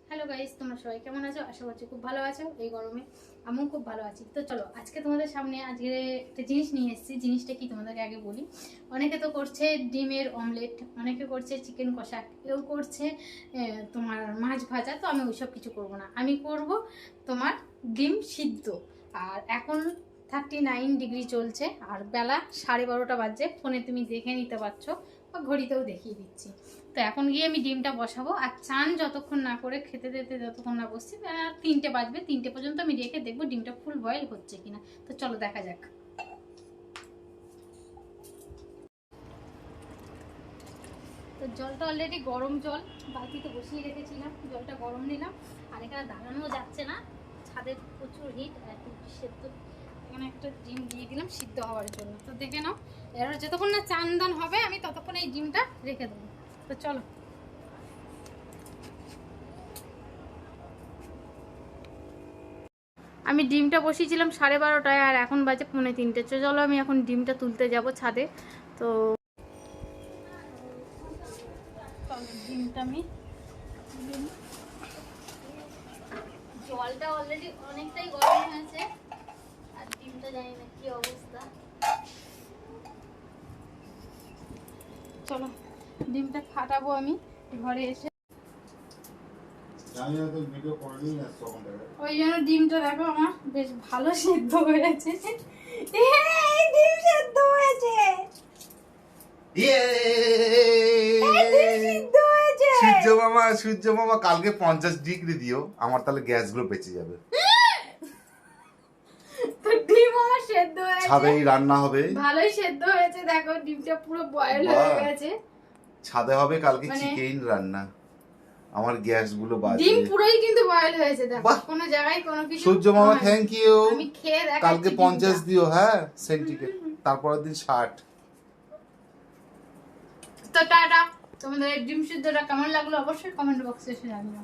Hello guys, তোমরা সবাই কেমন আছো? আশা করছি খুব ভালো আছো। এই গরমে আমিও খুব ভালো আছি। তো চলো, আজকে তোমাদের সামনে আজকে একটা জিনিস নিয়ে এসেছি। জিনিসটা কি তোমাদেরকে আগে বলি। অনেকে তো করছে ডিমের অমলেট, অনেকে করছে চিকেন কষা, কেউ করছে তোমার মাছ ভাজা। তো আমি ওইসব কিছু করব না, আমি করব তোমার ডিম সিদ্ধ। আর এখন 39 ডিগ্রি চলছে, আর বেলা 12:30 বাজছে। ফোনে তুমি দেখে নিতে পারছো বা ঘড়িতেও দেখিয়ে দিচ্ছি। তো এখন গিয়ে আমি ডিমটা বসাবো, আর চান যতক্ষণ না করে খেতে দিতে যতক্ষণ না বসছি, 3টে বাজবে। 3টে পর্যন্ত আমি রেখে দেখবো ডিমটা ফুল বয়েল হচ্ছে কিনা। তো চলো দেখা যাক। তো জলটা অলরেডি গরম জল বালতিতে বসিয়ে রেখেছিলাম, জলটা গরম নিলাম। আর এখানে দাঁড়ানো যাচ্ছে না, ছাদে প্রচুর হিট। একটু সেদ্ধ, এখানে একটা ডিম দিয়ে দিলাম সিদ্ধ হওয়ার জন্য। তো দেখে নাও, এবার যতক্ষণ না চান দান হবে আমি ততক্ষণ এই ডিমটা রেখে দেবো। তো চলো, আমি ডিমটা বসিয়েছিলাম 12:30টায়, আর এখন বাজে 2:45। চলো আমি এখন ডিমটা তুলতে যাব ছাদে। তো ডিমটা আমি জলটা অলরেডি অনেকটাই গরম হয়েছে, আর ডিমটা জানি না কি অবস্থা। চলো ডিমটা ফাটাবো আমি ঘরে এসে। ওই জন্য ডিমটা দেখো আমার বেশ ভালো সিদ্ধ হয়েছে। ডিম সিদ্ধ হয়েছে, সূর্য মামা কালকে 50 ডিগ্রি দিও, আমার তাহলে গ্যাস গুলো বেঁচে যাবে। তো ডিম আমার সেদ্ধ হয়েছে, ছাদেই রান্না হবে, ভালোই সেদ্ধ হয়েছে। দেখো ডিমটা পুরো বয়েল হয়ে গেছে। ছাদে হবে কালকে মানে চিকেন রান্না। আমার গ্যাস গুলো বাজে। ডিম পুরোই কিন্তু বয়েল হয়েছে, দেখো কোনো জায়গায় কোনো কিছু। সূর্য মামা থ্যাংক ইউ। আমি খেয়ে দেখাচ্ছি। কালকে 50 দিও, হ্যাঁ সেন্টিগ্রেড, তারপরের দিন 60। তো টাটা। তোমাদের ডিম সিদ্ধটা কেমন লাগলো অবশ্যই কমেন্ট বক্সে এসে জানিও।